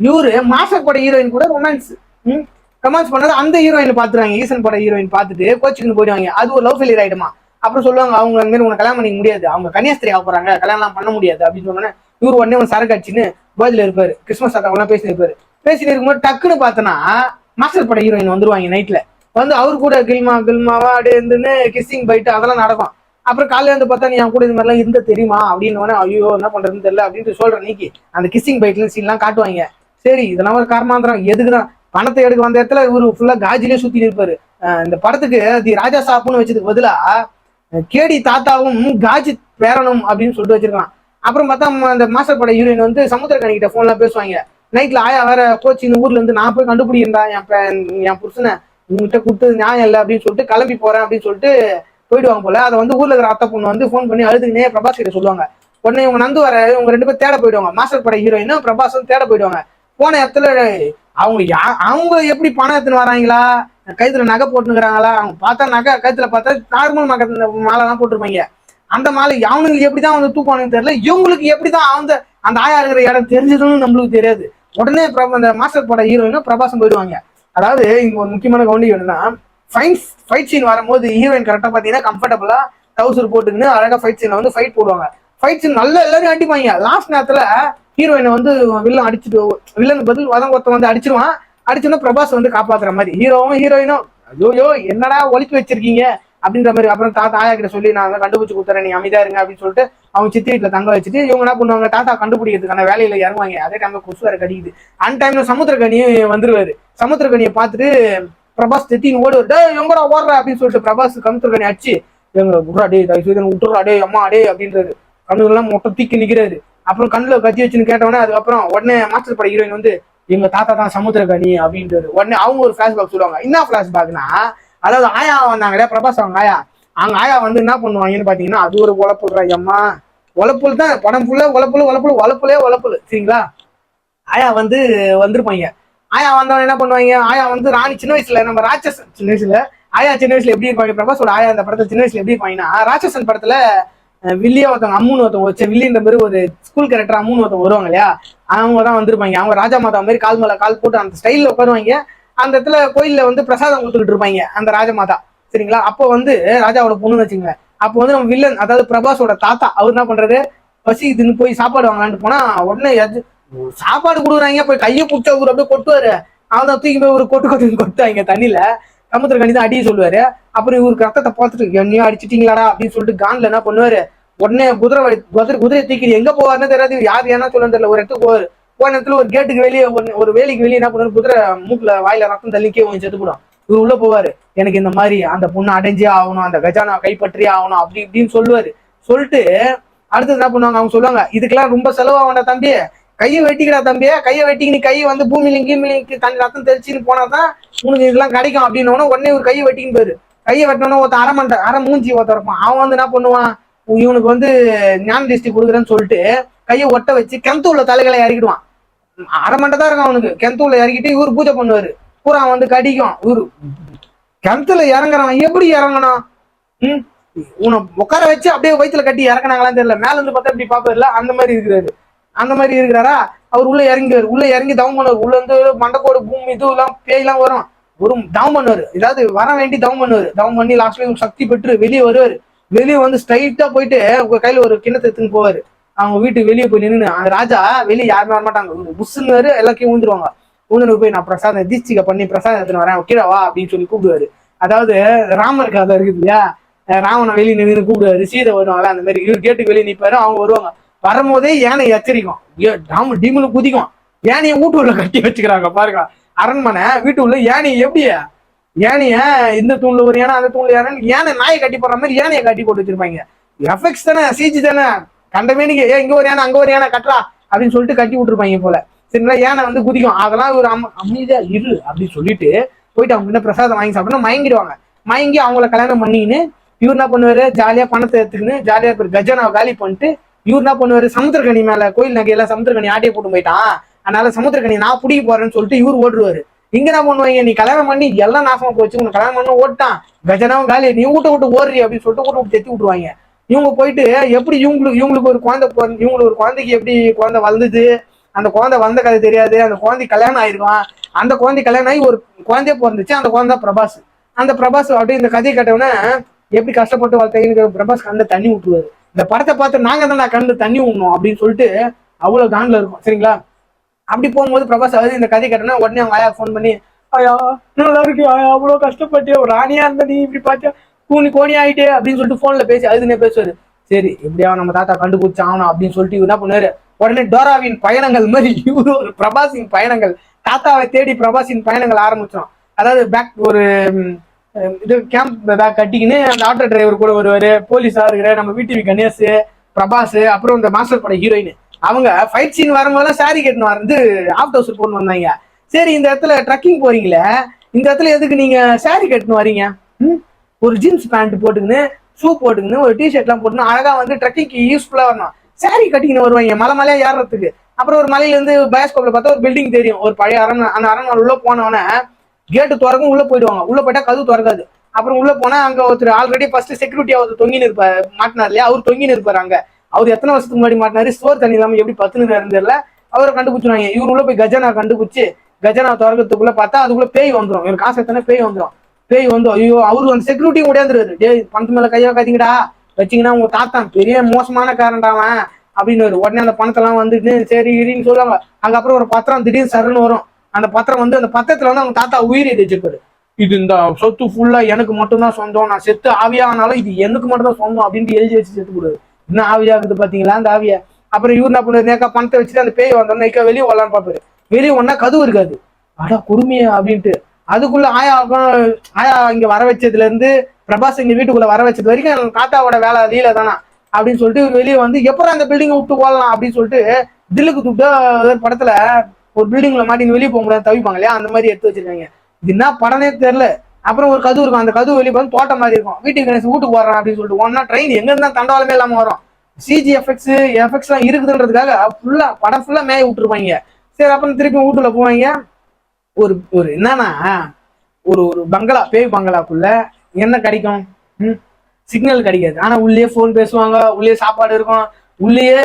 இவரு மாஸ்டர் பட ஹீரோயின் கூட ரொமான்ஸ் பண்ணது அந்த ஹீரோயின் பாத்துருவாங்க. ஈசன் பட ஹீரோயின் பார்த்துட்டு கோச்சுக்குன்னு போயிடுவாங்க. அது ஒரு லவ் ஃபெயிலியர் ஆயிடுமா. அப்புறம் சொல்லுவாங்க அவங்க மாதிரி உனக்கு கல்யாணம் பண்ணிக்க முடியாது, அவங்க கன்னியாஸ்திரி ஆக போறாங்க, கல்யாணம் பண்ண முடியாது அப்படின்னு சொன்னோன்னே இவரு உடனே ஒரு சரக்கு அடிச்சுன்னு போதில இருப்பாரு. கிறிஸ்மஸ் தாத்தாவெல்லாம் பேசிட்டு இருக்கும்போது டக்குன்னு பார்த்தோன்னா மாஸ்டர் பட ஹீரோயின் வந்துருவாங்க. நைட்ல வந்து அவரு கூட கில்மாவா அப்படியே இருந்துன்னு கிஸ்ஸிங் பைட்டு அதெல்லாம் நடக்கும். அப்புறம் காலையில வந்து பார்த்தா நீ என் கூட இந்த மாதிரிலாம் இருந்த தெரியுமா அப்படின்னு, ஐயோ என்ன பண்றதுன்னு தெரியல அப்படின்ட்டு சொல்றேன். நீக்கி அந்த கிஸ்ஸிங் பைட்ல சீன்லாம் காட்டுவாங்க. சரி இதெல்லாம் ஒரு காரணமாந்திரம், எதுக்குதான் பணத்தை எடுக்க வந்த இடத்துல இவரு ஃபுல்லா காஜிலே சுத்தி இருப்பாரு. இந்த படத்துக்கு தி ராஜா சாப்புன்னு வச்சதுக்கு பதிலா கேடி தாத்தாவும் காஜி பேரனும் அப்படின்னு சொல்லிட்டு வச்சிருக்கான். அப்புறம் பார்த்தா அந்த மாஸ்டர் பட ஹீரோயின் வந்து சமுத்திரக்கணி கிட்ட போன்லாம் பேசுவாங்க. நைட்ல ஆயா வேற கோச்சு இந்த ஊர்ல இருந்து நான் போய் கண்டுபிடிக்கிறா என் புருஷனை உங்ககிட்ட கொடுத்து நியாயம் இல்லை அப்படின்னு சொல்லிட்டு கிளம்பி போறேன் அப்படின்னு சொல்லிட்டு போயிடுவாங்க போல. அதை வந்து ஊர்ல இருக்கிற அத்தை பொண்ணு வந்து ஃபோன் பண்ணி அழுதுக்குனே பிரபாஸ் கிட்ட சொல்லுவாங்க. உடனே இவங்க நந்து வர இவங்க 2 பேர் தேட போயிடுவாங்க. மாஸ்டர் பட ஹீரோயினும் பிரபாஸும் தேட போயிடுவாங்க. போன இடத்துல அவங்க எப்படி பணம் எடுத்துன்னு வராங்களா, கழுத்துல நகை போட்டுக்கிறாங்களா, அவங்க பார்த்தா நகை கழுத்துல பார்த்தா நார்மல் மாலை தான் போட்டிருப்பாங்க. அந்த மாலை அவனுங்களுக்கு எப்படிதான் வந்து தூக்குவானுன்னு தெரியல. இவங்களுக்கு எப்படிதான் அந்த ஆயா இருக்கிற இடம் தெரிஞ்சதுன்னு நம்மளுக்கு தெரியாது. உடனே அந்த மாஸ்டர் பட ஹீரோயினும் பிரபாசம் போயிடுவாங்க. அதாவது இங்க ஒரு முக்கியமான கவனிக்க வேணும்னா, ஃபைட் சீன் வரும்போது ஹீரோயின் கரெக்டா பாத்தீங்கன்னா கம்ஃபர்டபுளா டவுசர் போட்டுக்கின்னு அழகா ஃபைட் சீன்ல வந்து ஃபைட் போடுவாங்க. ஃபைட் சீன் நல்லா எல்லாரும் அடிப்பாங்க. லாஸ்ட் நேரத்துல ஹீரோயினை வந்து வில்லன் அடிச்சுட்டு, வில்லனுக்கு பதில் வதங்கொத்த வந்து அடிச்சிருவான். அடிச்சோன்னா பிரபாஸ் வந்து காப்பாத்துற மாதிரி ஹீரோவும் ஹீரோயினும் ஐயோ என்னடா ஒழிச்சு வச்சிருக்கீங்க அப்படின்ற மாதிரி. அப்புறம் தாத்தா ஆயா கிட்ட சொல்லி நான் கண்டுபிடிச்சு கொடுத்துறேன், நீ அமைதியா இருங்க அப்படின்னு சொல்லிட்டு அவங்க சித்தி வீட்டுல தங்க வச்சுட்டு இவங்க என்ன பண்ணுவாங்க, தாத்தா கண்டுபிடிக்கிறதுக்கான வேலையில இறங்குவாங்க. அதே டைம்ல கொசு வேற கடிக்குது. அந்த டைம்ல சமுத்திரக்கனியும் வந்துருவாரு. சமுத்திரக்கனியை பார்த்துட்டு பிரபாஸ் திட்டின்னு ஓடுவாரு, எங்கடா ஓடுற அப்படின்னு சொல்லிட்டு பிரபாஸ் சமுத்திரக்கனி அடிச்சு எங்க விட்றா டே விட்டுறா டே அம்மா டே அப்படின்றது. கண்ணுலாம் மொட்டை தீக்கி நிக்கிறாரு. அப்புறம் கண்ணுல கத்தி வச்சுன்னு கேட்டவொடனே அதுக்கப்புறம் உடனே மாஸ்டர் பட ஹீரோயின் வந்து எங்க தாத்தா தான் சமுத்திரக்கனி அப்படின்றது. உடனே அவங்க ஒரு பிளாஷ்பேக் சொல்லுவாங்க. என்ன பிளாஷ்பேக்னா, அதாவது ஆயா வந்தாங்க பிரபாஸ் அவங்க ஆயா, அவங்க ஆயா வந்து என்ன பண்ணுவாங்கன்னு பாத்தீங்கன்னா அது ஒரு உழப்புடுற அம்மா, உழப்புல தான் படம் ஃபுல்லா உழப்புலே சரிங்களா. ஆயா வந்து வந்திருப்பாங்க. ஆயா வந்தவங்க என்ன பண்ணுவாங்க, ஆயா வந்து ராணி சின்ன வயசுல நம்ம ராட்சசன் சின்ன வயசுல ஆயா சின்ன வயசுல எப்படி இருப்பாங்க, பிரபாஸோட ஆயா அந்த படத்துல சின்ன வயசுல எப்படி இருப்பாங்கன்னா ராட்சசன் படத்துல வில்லியா ஒருத்தவங்க அம்முன்னு ஒருத்தவங்க வச்ச வில்லின்ற மாதிரி ஒரு ஸ்கூல் கேரக்டர் அம்முன்னு ஒருத்தவங்க வருவாங்க இல்லையா, அவங்க தான் வந்திருப்பாங்க. அவங்க ராஜா மாதா மாதிரி கால் மேல கால் போட்டு அந்த ஸ்டைல்ல உட்காருவாங்க. அந்த இடத்துல கோயில்ல வந்து பிரசாதம் கொடுத்துக்கிட்டு இருப்பாங்க அந்த ராஜமாதா சரிங்களா. அப்போ வந்து ராஜாவோட பொண்ணுன்னு வச்சுங்க. அப்போ வந்து நம்ம வில்லன் அதாவது பிரபாஸோட தாத்தா அவர் என்ன பண்றது, பசி இதுன்னு போய் சாப்பாடு வாங்கலான்ட்டு போனா உடனே சாப்பாடு கொடுக்குறாங்க, போய் கையை பிடிச்ச அவர் அப்படியே கொட்டுவாரு. அவதான் தூக்கி போய் ஒரு கொட்டுவாங்க தண்ணியில. சமுத்திரக்கனி தான் அடிய சொல்லுவாரு. அப்புறம் இவருக்கு ரத்தத்தை பார்த்துட்டு என்னையும் அடிச்சிட்டீங்களாடா அப்படின்னு சொல்லிட்டு கான்ல என்ன பண்ணுவாரு, உடனே குதிரை தூக்கி எங்க போவாருன்னு தெரியாது, யார் ஏன்னா சொல்ல தெரியல, ஒரு இடத்துக்கு போவாரு. போன இடத்துல ஒரு கேட்டுக்கு வெளியே ஒரு வேலிக்கு வெளியே என்ன பண்ணுவாரு, குதிரை மூக்குல வாயில ரத்தம் தள்ளிக்கே கொஞ்சம் செத்து போடும். இவர் உள்ள போவாரு, எனக்கு இந்த மாதிரி அந்த பொண்ணு அடைஞ்சே ஆகணும், அந்த கஜானா கைப்பற்றியே ஆகணும் அப்படி இப்படின்னு சொல்லுவாரு. சொல்லிட்டு அடுத்தது என்ன பண்ணுவாங்க, அவங்க சொல்லுவாங்க இதுக்கெல்லாம் ரொம்ப செலவாகண்டா தம்பி, கையை வெட்டிக்கிறா தம்பியா, கையை வெட்டிக்கு நீ கையை வந்து பூமியில கீமிலிக்கு தண்ணி ரத்தம் தெளிச்சுன்னு போனாதான் உனக்கு இதெல்லாம் கிடைக்கும் அப்படின்னு உடனே ஒரு கையை வெட்டின்னு போயிரு. கையை வெட்டினோன்னா ஒருத்த அரை மூஞ்சி ஒருத்த இருப்பான். அவன் வந்து என்ன பண்ணுவான், இவனுக்கு வந்து ஞான திருஷ்டி கொடுக்குறேன்னு சொல்லிட்டு கையை ஒட்ட வச்சு கிணத்துள்ள தலைகளை இறக்கிடுவான். அரை மண்டை தான் இருக்கும் அவனுக்கு. கிணத்துள்ள இறக்கிட்டு இவரு பூஜை பண்ணுவாரு. பூரா வந்து கடிக்கும். இவரு கிணத்துல இறங்குறான், எப்படி இறங்கணும், உன்னை உட்கார வச்சு அப்படியே வயிற்றுல கட்டி இறக்குனாங்களான்னு தெரியல, மேல இருந்து பார்த்தா இப்படி பாப்பாருல அந்த மாதிரி இருக்கிறாரு. அந்த மாதிரி இருக்கிறாரா, அவர் உள்ள இறங்கி தவம் பண்ணுவார். உள்ள இருந்து மண்டக்கோடு பூமி இதுலாம் பேய்லாம் வரும், ஒரு தவம் பண்ணுவாரு. ஏதாவது வர வேண்டி தவம் பண்ணுவாரு. தவம் பண்ணி லாஸ்ட்ல சக்தி பெற்று வெளியே வருவாரு. வெளியே வந்து ஸ்ட்ரைட்டா போயிட்டு உங்க கையில ஒரு கிண்ணத்தை எடுத்துன்னு போவாரு. அவங்க வீட்டுக்கு வெளியே போய் நின்று அந்த ராஜா வெளியே யாருமே வரமாட்டாங்க, புஷ்ஷுன்னு எல்லாத்தையும் ஊந்துருவாங்க. ஊந்துருக்கு போய் நான் பிரசாதம் தீட்சிகை பண்ணி பிரசாதம் எடுத்துன்னு வரேன் கீழே வா அப்படின்னு சொல்லி கூப்பிடுவாரு. அதாவது ராமர் கதை இருக்குது இல்லையா, ராவண வெளியே நின்று கூப்பிடுவாரு, சீதை வருவாங்களா அந்த மாதிரி. இவர் கேட்டுக்கு வெளியே நிற்பாரு, அவங்க வருவாங்க. வரும்போதே யானை எச்சரிக்கும், டீமுல குதிக்கும். யானையை வீட்டு உள்ள கட்டி வச்சுக்கிறாங்க பாருங்க. அரண்மனை வீட்டு உள்ள யானை எப்படி யானைய இந்த தூண்ல ஒரு யானை அந்த தூண்ல யானை நாயை கட்டி போடுற மாதிரி யானையை கட்டி போட்டு வச்சிருப்பாங்க. எஃபெக்ட்ஸ் தானே, சிஜி தானே, கண்டமே நீங்க இங்க ஒரு யானை அங்க ஒரு யானை கட்டுறா அப்படின்னு சொல்லிட்டு கட்டி விட்டுருப்பாங்க போல சரிங்களா. யானை வந்து குதிக்கும். அதெல்லாம் ஒரு அமைதியா இரு அப்படின்னு சொல்லிட்டு போயிட்டு அவங்க கிட்ட பிரசாதம் வாங்கி சாப்பிட்டோம்னா மயங்கிடுவாங்க. மயங்கி அவங்கள கல்யாணம் பண்ணிக்கின்னு இவர் என்ன பண்ணுவாரு, ஜாலியா பணத்தை எடுத்துக்கின்னு ஜாலியா கஜானாவை காலி பண்ணிட்டு இவர் என்ன பண்ணுவாரு, சமுத்திரக்கனி மேல கோயில் நகையெல்லாம் சமுத்திரக்கனி ஆட்டிய போட்டு போயிட்டான், அதனால சமுத்திரக்கனி நான் பிடிக்க போறேன்னு சொல்லிட்டு இவர் ஓடுவாரு. இங்க என்ன பண்ணுவாங்க, நீ கல்யாணம் பண்ணி எல்லாம் நாசமா போச்சு, உனக்கு கல்யாணம் பண்ண ஓட்டான் கஜனாவும் காலி, நீ விட்டு ஓடுறி அப்படின்னு சொல்லிட்டு விட்டு தெத்தி விட்டுருவாங்க. இவங்க போயிட்டு எப்படி இவங்களுக்கு ஒரு குழந்தை இவங்களுக்கு ஒரு குழந்தைக்கு எப்படி குழந்தை வளர்ந்துது, அந்த குழந்தை வந்த கதை தெரியாது. அந்த குழந்தை கல்யாணம் ஆயிருக்கும். அந்த குழந்தை கல்யாணம் ஆகி ஒரு குழந்தைய பிறந்துச்சு. அந்த குழந்தை பிரபாஸ். அந்த பிரபாஸ் அப்படியே இந்த கதையை கேட்டவொன்னே எப்படி கஷ்டப்பட்டு வளர்த்தீங்க பிரபாஸ் கண்ணுல தண்ணி விட்டுருவாரு. இந்த படத்தை பார்த்து நாங்க தான் நான் கண்ணுல தண்ணி விடணும் அப்படின்னு சொல்லிட்டு அவ்வளவு காண்டில் இருக்கும் சரிங்களா. அப்படி போகும்போது பிரபாஸ் அதாவது இந்த கதை கேட்டோன்னா உடனே அவங்க ஆயா ஃபோன் பண்ணி, ஐயா நல்லா இருக்கு ஆயா, அவ்வளவு கஷ்டப்பட்டு ஒரு ராணியா இருந்த நீ இப்படி பார்த்தா கோணி ஆயிட்டே அப்படின்னு சொல்லிட்டு போன்ல பேசி அதுனே பேசுவாரு. சரி எப்படியா நம்ம தாத்தா கண்டுபிடிச்சு ஆகணும் அப்படின்னு சொல்லிட்டு இவர் என்ன பண்ணுவாரு, உடனே டோராவின் பயணங்கள் மாதிரி இவரு ஒரு பிரபாஸின் பயணங்கள், தாத்தாவை தேடி பிரபாஸின் பயணங்கள் ஆரம்பிச்சோம். அதாவது பேக் ஒரு இது கேம்ப் பேக் கட்டிக்கின்னு அந்த ஆட்டோ டிரைவர் கூட வருவாரு, போலீஸா இருக்கிற நம்ம விடிவி கணேஷ், பிரபாஸ், அப்புறம் இந்த மாஸ்டர் பட ஹீரோயின் அவங்க ஃபைட் சீன் வரும்போதெல்லாம் சாரி கட்டணும் வந்து ஆஃப் டவுசர் போட்டு வந்தாங்க. சரி இந்த இடத்துல ட்ரக்கிங் போறீங்களே, இந்த இடத்துல எதுக்கு நீங்க சாரி கட்டணும் வரீங்க, ஒரு ஜீன்ஸ் பேண்ட் போட்டுக்கின்னு ஷூ போட்டுக்கின்னு ஒரு டிஷர்ட்லாம் போட்டுன்னு அழகா வந்து ட்ரக்கிங்க்கு யூஸ்ஃபுல்லா வரணும். சாரி கட்டிக்கின்னு வருவாங்க மலையா ஏறுறதுக்கு. அப்புறம் ஒரு மலையில இருந்து பயோஸ்கோப்ல பார்த்தா ஒரு பில்டிங் தெரியும், ஒரு பழைய அரண்மனை. அந்த அரண்மனை உள்ள போனவொடனே கேட்டு திறக்கும், உள்ள போயிடுவாங்க. உள்ள போயிட்டா கதவு திறக்காது. அப்புறம் உள்ள போனா அங்க ஒருத்தர் ஆல்ரெடி ஃபர்ஸ்ட் செக்யூரிட்டியா ஒருத்தர் தொங்கின்னு இருப்பாரு, மாட்டினார் இல்லையா, அவர் தொங்கின்னு இருப்பாரு அங்க. அவர் எத்தனை வருஷத்துக்கு முன்னாடி மாட்டினாரு, ஸ்டோர் தண்ணி இல்லாம எப்படி பத்துன்னு தெரியல, அவரை கண்டுபிடிச்சிருவாங்க. இவர் உள்ள போய் கஜானா கண்டுபிடிச்சு கஜானா திறக்கிறதுக்குள்ள பார்த்தா அதுக்குள்ள பேய் வந்துடும். இவர் காசு எத்தனை பேய் வந்துடும். பேய் வந்து ஐயோ அவரு அந்த செக்யூரிட்டியும் ஓடியாந்துருவாரு, டேய் பணத்து மேல கையா காத்தீங்கடா, வச்சீங்கன்னா உங்க தாத்தா பெரிய மோசமான காரண்டாவன் அப்படின்னு உடனே அந்த பணத்தெல்லாம் வந்துட்டு சரி இடின்னு சொல்லுவாங்க. அதுக்கப்புறம் ஒரு பத்திரம் திடீர்னு சருன்னு வரும். அந்த பத்திரம் வந்து அந்த பத்திரத்துல வந்து அவங்க தாத்தா உயிர் எழுதிச்சிருப்பாரு. இது இந்த சொத்து ஃபுல்லா எனக்கு மட்டும்தான் சொந்தம், நான் செத்து ஆவியானாலும் இது எனக்கு மட்டும் தான் சொந்தம் அப்படின்ட்டு எழுதி வச்சு செத்து கூடாது. இன்னும் ஆவியாகுது பாத்தீங்களா அந்த ஆவியா. அப்புறம் இவர் என்ன பண்ணுவாரு, நேக்கா பணத்தை வச்சுட்டு அந்த பேய் வந்தோம்னா வெளியே வரலான்னு பாப்பாரு. வெளியே ஒன்னா கதவு இருக்காது. அடா கொடுமையா அப்படின்ட்டு அதுக்குள்ள ஆயா இங்க வர வச்சதுல இருந்து பிரபாஸ் இங்க வீட்டுக்குள்ள வர வச்சது வரைக்கும் தாத்தாவோட வேலை லீல தானா அப்படின்னு சொல்லிட்டு வெளியே வந்து எப்பறம் அந்த பில்டிங்கை விட்டு போடலாம் அப்படின்னு சொல்லிட்டு தில்லுக்கு தூக்கிட்டு படத்துல ஒரு பில்டிங்ல மாட்டி வெளியே போக முடியாது தவிப்பாங்க இல்லையா, அந்த மாதிரி எடுத்து வச்சிருக்காங்க. இது என்ன படனே தெரியல. அப்புறம் ஒரு கதவு இருக்கும், அந்த கதவு வெளியே வந்து தோட்டம் மாதிரி இருக்கும். வீட்டுக்கு வீட்டுக்கு போடுறான் அப்படின்னு சொல்லிட்டு ஒன்னா ட்ரெயின் எங்க இருந்தா தண்டவாளமே இல்லாம வரும். சிஜி எஃபெக்ட்ஸ் எல்லாம் இருக்குதுன்றதுக்காக ஃபுல்லா படம் ஃபுல்லா மேய விட்டுருப்பாங்க. சரி அப்புறம் திருப்பி வீட்டுல போவாங்க. ஒரு ஒரு என்னன்னா ஒரு ஒரு பங்களா பேய் பங்களாக்குள்ள என்ன கிடைக்கும், சிக்னல் கிடைக்காது. ஆனா உள்ளே போன் பேசுவாங்க, உள்ளே சாப்பாடு இருக்கும், உள்ளேயே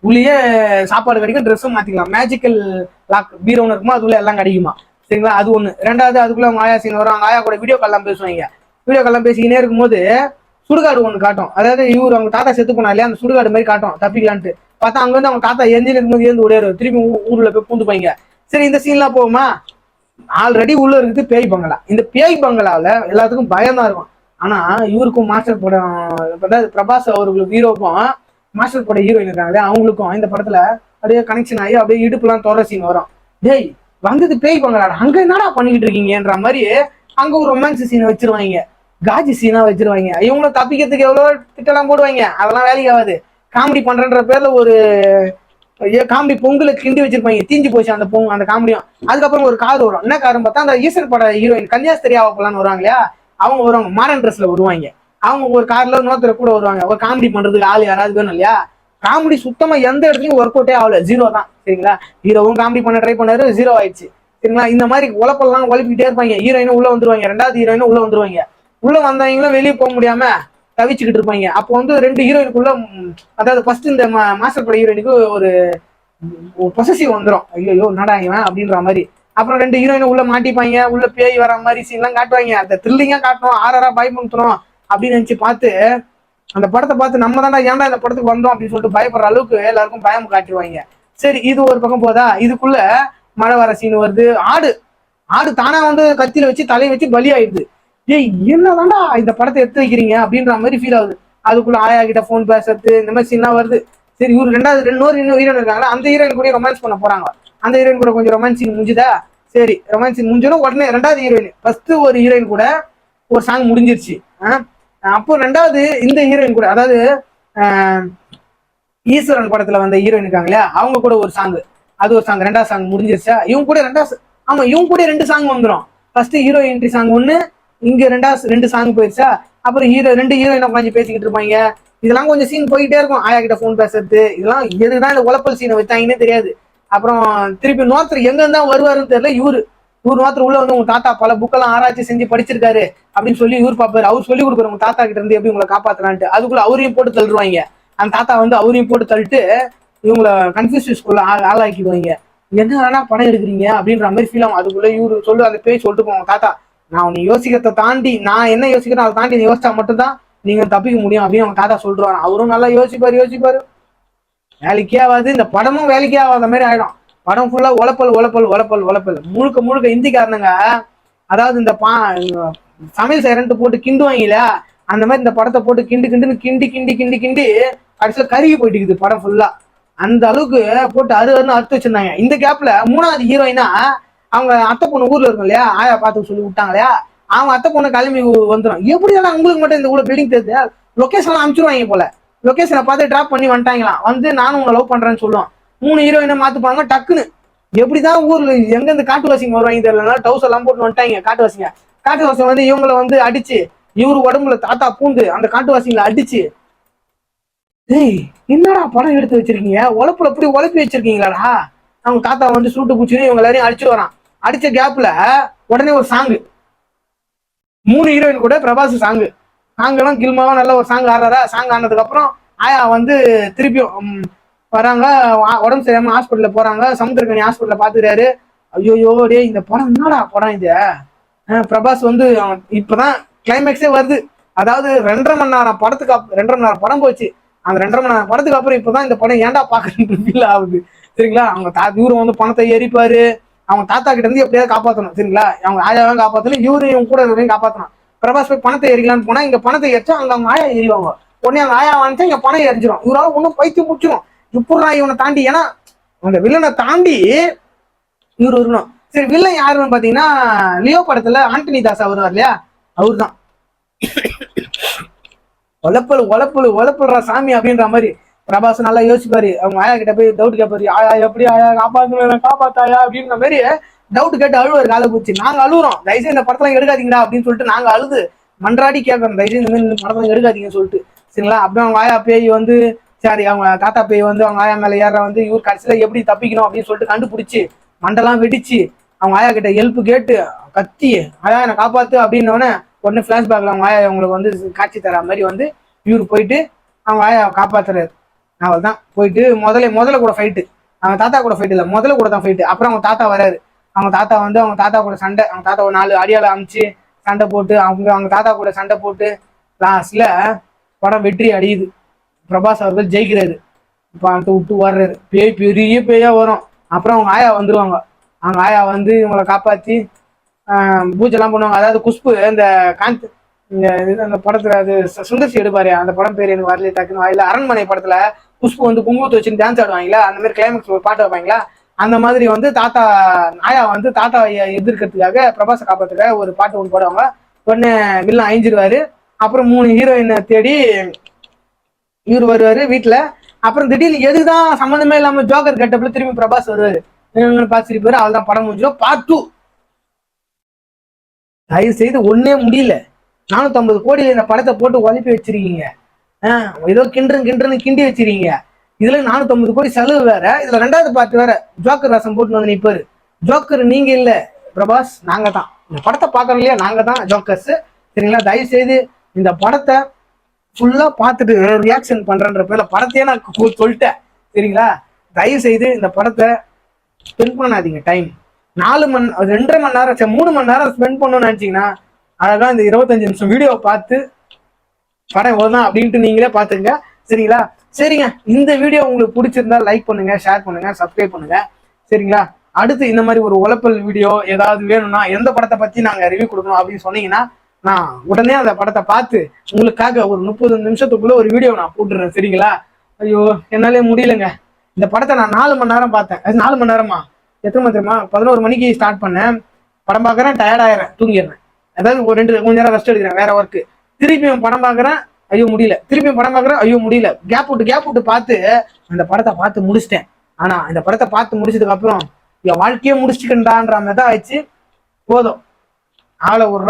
உள்ளேயே சாப்பாடு கிடைக்கும், ட்ரெஸ்ஸும் மாத்திக்கலாம், மேஜிக்கல் லாக் பீரோன்னு இருக்குமா அதுக்குள்ள எல்லாம் கிடைக்குமா. சரிங்களா, அது ஒண்ணு. ரெண்டாவது அதுக்குள்ள அவங்க ஆயா சீன் வரும், அவங்க ஆயா கூட வீடியோ கால்லாம் பேசுவாங்க. வீடியோ கால்லாம் பேசிக்கினே இருக்கும்போது சுடுகாடு ஒண்ணு காட்டும். அதாவது இவரு அவங்க தாத்தா செத்து போனா இல்லையா, அந்த சுடுகாடு மாதிரி காட்டும் தப்பிக்கலான்ட்டு பார்த்தா அங்க வந்து அவங்க தாத்தா எஞ்சின் இருக்கும்போது ஏந்து ஓடியாரு, திருப்பி ஊர்ல போய் பூந்துப்பாங்க. சரி இந்த சீன்லாம் போகுமா, ஆல்ரெடி உள்ள இருக்குது பேய் பங்களா. இந்த பேய் பங்களாவில் எல்லாத்துக்கும் பயம் தான் இருக்கும். ஆனா இவருக்கும் மாஸ்டர் படம் பிரபாஸ் அவர்களுக்கு ஹீரோக்கும் மாஸ்டர் படம் ஹீரோயின் இருக்காங்களே அவங்களுக்கும் இந்த படத்துல அப்படியே கனெக்ஷன் ஆகி அப்படியே இடுப்புலாம் தோற சீன் வரும். டேய் வந்தது பேய் பங்களாடா, அங்க என்னடா பண்ணிக்கிட்டு இருக்கீங்கன்ற மாதிரி அங்க ஒரு ரொமான்ஸ் சீனை வச்சிருவாங்க, காஜி சீனா வச்சிருவாங்க. இவங்களும் தப்பிக்கிறதுக்கு எவ்வளவு திட்டெல்லாம் போடுவாங்க, அதெல்லாம் வேலைக்கு ஆகாது. காமெடி பண்றன்ற பேர்ல ஒரு காமெடி பொங்கலை கிண்டி வச்சிருப்பாங்க, தீஞ்சு போச்சு அந்த பொங்கல் அந்த காமெடியும். அதுக்கப்புறம் ஒரு கார் வரும், என்ன காரம் பார்த்தா அந்த ஈஸ்வர் பட ஹீரோயின் கன்னியாஸ்திரியாவப்பலான்னு வருவாங்க இல்லையா, அவங்க வருவாங்க மாடர்ன் ட்ரெஸ்ல வருவாங்க. அவங்க ஒரு கார்ல இன்னொருத்தர கூட வருவாங்க, ஒரு காமெடி பண்றதுக்கு ஆள் யாராவது வேணும் இல்லையா. காமெடி சுத்தமா எந்த இடத்துலயும் ஒர்க் அவுட்டே ஆகல, ஜீரோ தான். சரிங்களா, ஹீரோவும் காமெடி பண்ண ட்ரை பண்ணாரு, ஜீரோ ஆயிடுச்சு. சரிங்களா, இந்த மாதிரி உழப்பெல்லாம் உழப்பிக்கிட்டே இருப்பாங்க. ஹீரோயினும் உள்ள வந்துருவாங்க, ரெண்டாவது ஹீரோயினும் உள்ள வந்துருவாங்க. உள்ள வந்தவங்களும் வெளியே போக முடியாம தவிச்சுக்கிட்டு இருப்பாங்க. அப்போ வந்து ரெண்டு ஹீரோயினுக்குள்ள அதாவது ஃபர்ஸ்ட் இந்த மாஸ்டர் பட ஹீரோயினுக்கு ஒரு பொசசிவ் வந்துடும், ஐயோ நடா இவன் அப்படின்ற மாதிரி. அப்புறம் ரெண்டு ஹீரோயினும் உள்ள மாட்டிப்பாங்க, உள்ள பேய் வர மாதிரி சீன்லாம் காட்டுவாங்க. அந்த த்ரில்லிங்கா காட்டணும், ஆறாரா பயமுறுத்தணும் அப்படின்னு நினைச்சு பார்த்து அந்த படத்தை பார்த்து நம்ம தாண்டா ஏன்டா இந்த படத்துக்கு வந்தோம் அப்படின்னு சொல்லிட்டு பயப்படுற அளவுக்கு எல்லாருக்கும் பயம் காட்டுவாங்க. சரி இது ஒரு பக்கம் போதா, இதுக்குள்ள மழை வர சீன் வருது. ஆடு ஆடு தானா வந்து கத்தியில வச்சு தலையை வச்சு பலி ஆயிடுது. ஏய் என்னதாண்டா இந்த படத்தை எடுத்து வைக்கிறீங்க அப்படின்ற மாதிரி ஃபீல் ஆகுது. அதுக்குள்ள ஆயா கிட்ட போன் பேசுறது இந்த மாதிரி சீன்லாம் வருது. சரி இவரு ரெண்டாவது இன்னொரு ஹீரோயின் இருக்காங்களா, அந்த ஹீரோயின் கூட ரொமான்ஸ் பண்ண போறாங்க. அந்த ஹீரோயின் கூட கொஞ்சம் ரொமான்ஸ் சீன் முடிஞ்சுதா. சரி ரொமான்ஸ் சீன் முடிஞ்சோம் உடனே ரெண்டாவது ஹீரோயின் ஃபர்ஸ்ட் ஒரு ஹீரோயின் கூட ஒரு சாங் முடிஞ்சிருச்சு. அப்போ ரெண்டாவது இந்த ஹீரோயின் கூட அதாவது ஈஸ்வரன் படத்துல வந்த ஹீரோயின் இருக்காங்க இல்லையா, அவங்க கூட ஒரு சாங், அது ஒரு சாங் ரெண்டாவது சாங் முடிஞ்சிருச்சா. இவங்க கூட ஆமா இவங்க கூட ரெண்டு சாங் வந்துடும். ஃபர்ஸ்ட் ஹீரோ என்ட்ரி சாங் ஒண்ணு, இங்க ரெண்டு சாங் போயிடுச்சா. அப்புறம் ரெண்டு ஹீரோயின் உட்காந்து பேசிக்கிட்டு இருப்பாங்க. இதெல்லாம் கொஞ்சம் சீன் போயிட்டே இருக்கும், ஆயா கிட்ட போன் பேசுறது, இதெல்லாம் எதுதான் இந்த உழப்பல் சீனை வச்சாங்கன்னே தெரியாது. அப்புறம் திருப்பி நோத்தர் எங்க இருந்தா வருவாருன்னு தெரியல. இவரு நோத்தர் உள்ள வந்து உங்க தாத்தா பல புக்கெல்லாம் ஆராய்ச்சி செஞ்சு படிச்சிருக்காரு அப்படின்னு சொல்லி இவர் பாப்பாரு. அவர் சொல்லி கொடுக்குற உங்க தாத்தா கிட்ட இருந்து எப்படி உங்களை காப்பாத்தலான்ட்டு. அதுக்குள்ள அவரையும் போட்டு தள்ளுவாங்க. அந்த தாத்தா வந்து அவரையும் போட்டு தள்ளிட்டு இவங்களை கன்ஃபியூஷன் ஸ்கூல்ல ஆளாக்கிடுவாங்க. என்ன வேணா படம் எடுக்கிறீங்க அப்படின்ற மாதிரி ஃபீல் ஆகும். அதுக்குள்ள இவரு சொல்லு அந்த பேய் சொல்லிட்டு போவாங்க, தாத்தா நான் உன்னை யோசிக்கிறத தாண்டி நான் என்ன யோசிக்கிறேன் அதை தாண்டி நீ யோசிச்சா மட்டும்தான் நீங்க தப்பிக்க முடியும் அப்படின்னு அவங்க தாத்தா சொல்றாங்க. அவரும் நல்லா யோசிப்பாரு. வேலைக்கே ஆகாது, இந்த படமும் வேலைக்கே ஆகாத மாதிரி ஆயிடும். படம் ஃபுல்லா உழப்பல் முழுக்க இந்திக்காரனுங்க. அதாவது இந்த சமையல் செய்யறன்ட்டு போட்டு கிண்டுவாங்கல்ல, அந்த மாதிரி இந்த படத்தை போட்டு கிண்டி கடைசியில கருகி போயிட்டு இருக்குது படம் ஃபுல்லா. அந்த அளவுக்கு போட்டு அறுன்னு அறுத்து வச்சிருந்தாங்க. இந்த கேப்ல மூணாவது ஹீரோயினா அவங்க அத்தை பொண்ணு ஊர்ல இருக்கும் இல்லையா, ஆயா பார்த்து சொல்லி விட்டாங்க இல்லையா, அவங்க அத்தை பொண்ணு கிளம்பி வந்துடும். எப்படி எல்லாம் உங்களுக்கு மட்டும் இந்த கூட பில்டிங் தெரியுது, லொகேஷன் அனுப்பிச்சிருவாங்க போல. லொகேஷனை பார்த்து டிராப் பண்ணி வந்துட்டாங்களாம். வந்து நானும் உங்களை லவ் பண்றேன்னு சொல்லுவோம். 3 ஹீரோயினை மாத்துப்பாங்க டக்குன்னு. எப்படிதான் ஊர்ல எங்க இருந்து காட்டுவாசிங்க வருவாங்க தெரியல, டவுஸ் எல்லாம் போட்டு வந்துட்டாங்க காட்டுவாசிங்க வந்து இவங்களை வந்து அடிச்சு இவரு உடம்புல தாத்தா பூந்து அந்த காட்டுவாசிங்களை அடிச்சு, ஏய் என்னடா படம் எடுத்து வச்சிருக்கீங்க, உழப்புல எப்படி உழப்பி வச்சிருக்கீங்களாடா. அவங்க தாத்தா வந்து சூட்டு பூச்சின்னு இவங்க எல்லாரையும் அடிச்சு வரான். அடிச்ச கேப்ல உடனே ஒரு சாங்கு, 3 ஹீரோயின் கூட பிரபாஸ் சாங்கெல்லாம் கில்மாவா நல்ல ஒரு சாங் ஆடுறாரா. சாங் ஆனதுக்கு அப்புறம் ஆயா வந்து திருப்பியும் வராங்க, உடம்பு சரியாம ஹாஸ்பிட்டல்ல போறாங்க. சமுத்திரக்கணி ஹாஸ்பிட்டல்ல பாத்துக்கிறாரு. ஐயோ டே இந்த படம் என்னடா படம் இது, பிரபாஸ் வந்து இப்பதான் கிளைமேக்ஸே வருது. அதாவது 2.5 மணி நேரம் படத்துக்கு 2.5 மணி நேரம் படம் போச்சு. அந்த 2.5 மணி நேரம் படத்துக்கு அப்புறம் இப்பதான் இந்த படம் ஏன்டா பாக்குறது ஃபீல் ஆகுது. சரிங்களா, அவங்க இவரு வந்து பணத்தை எரிப்பாரு. அவங்க தாத்தா கிட்ட இருந்து எப்படியாவது காப்பாற்றணும். சரிங்களா, அவங்க ஆயாவையும் காப்பாற்றணும், இவரு இவங்க கூட இருக்கிறதையும் காப்பாற்றணும். பிரபாஸ் போய் பணத்தை எரிக்கலான்னு போனா இங்க பணத்தை எரிச்சா அங்க அவங்க ஆயா எரிவாங்க. உடனே அவங்க ஆயா வந்துச்சா இங்க பணம் எரிஞ்சிடும். இவரால் ஒன்னும் பைத்தியம் முடிச்சிடும். இப்படா இவனை தாண்டி, ஏன்னா அந்த வில்லனை தாண்டி இவரு இருக்கணும். சரி, வில்லன் யாருன்னு பாத்தீங்கன்னா லியோ படத்துல ஆண்டனி தாஸா வருவார் இல்லையா, அவரு தான். ஒலப்பல்றா சாமி அப்படின்ற மாதிரி பிரபாஸ் நல்லா யோசிப்பாரு. அவங்க ஆயா கிட்ட போய் டவுட் கேட்பாரு, ஆயா எப்படி ஆயா காப்பாத்தாயா அப்படின்ற மாதிரி டவுட் கேட்டு அழுவாரு. காலை பூச்சி நாங்க அழுகுறோம், தயவுசெய்து இந்த படத்துல எடுக்காதீங்கடா அப்படின்னு சொல்லிட்டு நாங்க அழுது மன்றாடி கேட்கறோம், தயவுசெய்து இந்த மாதிரி இந்த படத்துல எடுக்காதீங்கன்னு சொல்லிட்டு. சரிங்களா, அப்படியே அவங்க ஆயா பேய் வந்து, சரி அவங்க தாத்தா பேய் வந்து அவங்க ஆயா மேல ஏற வந்து இவர் கடைசியில எப்படி தப்பிக்கணும் அப்படின்னு சொல்லிட்டு கண்டுபிடிச்சு மண்டெல்லாம் வெடிச்சு அவங்க ஆயா கிட்ட ஹெல்ப் கேட்டு கத்தி ஆயா என்னை காப்பாத்து அப்படின்னோடனே உடனே பிளாஷ்பேக்ல அவங்க ஆயா அவங்களுக்கு வந்து காட்சி தர மாதிரி வந்து இவரு போயிட்டு அவங்க ஆயா காப்பாத்துறாரு. அவள் தான் போயிட்டு முதல்ல கூட ஃபைட்டு, அவங்க தாத்தா கூட ஃபைட் இல்லை, முதல்ல கூட தான் ஃபைட்டு. அப்புறம் அவங்க தாத்தா வராரு. அவங்க தாத்தா வந்து அவங்க தாத்தா கூட சண்டை, அவங்க தாத்தா ஒரு 4 அடியால அமைச்சு சண்டை போட்டு அவங்க தாத்தா கூட சண்டை போட்டு லாஸ்ட்ல படம் வெற்றி அடையுது. பிரபாஸ் அவர்கள் ஜெயிக்கிறாரு. பணத்தை விட்டு வர்றாரு. பெரிய பேயா வரும். அப்புறம் அவங்க ஆயா வந்துருவாங்க. அவங்க ஆயா வந்து இவங்களை காப்பாற்றி பூஜைலாம் பண்ணுவாங்க. அதாவது குஷ்பு இந்த காந்த் அந்த படத்துல அது சுந்தர்சி எடுப்பாரு, அந்த படம் பேர் எனக்கு வரல டக்குன்னு வாயில. அரண்மனை படத்துல குஷ்பு வந்து குங்குமத்தை வச்சு டான்ஸ் ஆடுவாங்களா, அந்த மாதிரி கிளைமேக்ஸ் ஒரு பாட்டு வைப்பாங்களா, அந்த மாதிரி வந்து தாத்தா ஆயா வந்து தாத்தாவை எதிர்க்கிறதுக்காக பிரபாஸை காப்பாத்துக்காக ஒரு பாட்டு ஒன்று பாடுவாங்க. உடனே வில்லன் அழிஞ்சிருவாரு. அப்புறம் 3 ஹீரோயினை தேடி இவர் வருவாரு வீட்டுல. அப்புறம் திடீர்னு எதுதான் சம்மந்தமே இல்லாம ஜோக்கர் கெட்டப்ல திரும்பி பிரபாஸ் வருவாரு. பாசிருப்பாரு. அவள் தான் படம் முடிஞ்சிடும். பார்ட் 2 தயவு செய்து ஒன்னே முடியல. 450 கோடியில இந்த படத்தை போட்டு உதப்பி வச்சிருக்கீங்க. ஏதோ கிண்டுன்னு கிண்டி வச்சிருக்கீங்க. இதுல 450 கோடி செலவு வேற, இதுல 2வது பார்ட் வேற. ஜோக்கர் ரசம் போட்டு வந்து நிப்பாரு. ஜோக்கர் நீங்க இல்ல பிரபாஸ், நாங்க தான். இந்த படத்தை பாக்குறோம் இல்லையா, நாங்க தான் ஜோக்கர்ஸ். சரிங்களா, தயவு செய்து இந்த படத்தை ஃபுல்லா பார்த்துட்டு ரியாக்ஷன் பண்றன்ற பேர்ல படத்தையே நான் சொல்லிட்டேன். சரிங்களா, தயவு செய்து இந்த படத்தை ஸ்பெண்ட் பண்ணாதீங்க. டைம் 2.5 மணி நேரம் 3 மணி நேரம் ஸ்பெண்ட் பண்ணணும்னு நினைச்சீங்கன்னா அழகா இந்த 25 நிமிஷம் வீடியோ பார்த்து படம் எவ்வளவுதான் அப்படின்ட்டு நீங்களே பாத்துங்க. சரிங்களா, சரிங்க. இந்த வீடியோ உங்களுக்கு பிடிச்சிருந்தா லைக் பண்ணுங்க, ஷேர் பண்ணுங்க, சப்ஸ்கிரைப் பண்ணுங்க. சரிங்களா, அடுத்து இந்த மாதிரி ஒரு உழப்பல் வீடியோ ஏதாவது வேணும்னா, எந்த படத்தை பத்தி நாங்க ரிவ்யூ கொடுக்கணும் அப்படின்னு சொன்னீங்கன்னா நான் உடனே அந்த படத்தை பார்த்து உங்களுக்காக ஒரு 30 நிமிஷத்துக்குள்ள ஒரு வீடியோ நான் போட்டுறேன். சரிங்களா, ஐயோ என்னாலே முடியலங்க. இந்த படத்தை நான் 4 மணி நேரம் பார்த்தேன். 4 மணி நேரமா எத்தனை மணி தெரியுமா? 11 மணிக்கு ஸ்டார்ட் பண்ணேன். படம் பார்க்குறேன், டயர்ட் ஆயிடுறேன், தூங்கிடுறேன். அதாவது ஒரு கொஞ்ச நேரம் ரெஸ்ட் எடுக்கிறேன், வேற ஒர்க்கு. திருப்பியும் படம் பார்க்குறேன், ஐயோ முடியல. திருப்பியும் படம் பார்க்குறேன், ஐயோ முடியல. கேப் விட்டு பார்த்து அந்த படத்தை பார்த்து முடிச்சிட்டேன். ஆனா இந்த படத்தை பார்த்து முடிச்சதுக்கு அப்புறம் என் வாழ்க்கையே முடிச்சுக்கின்றான்ற மாதிரி தான் ஆயிடுச்சு. போதும், ஆளை ஒரு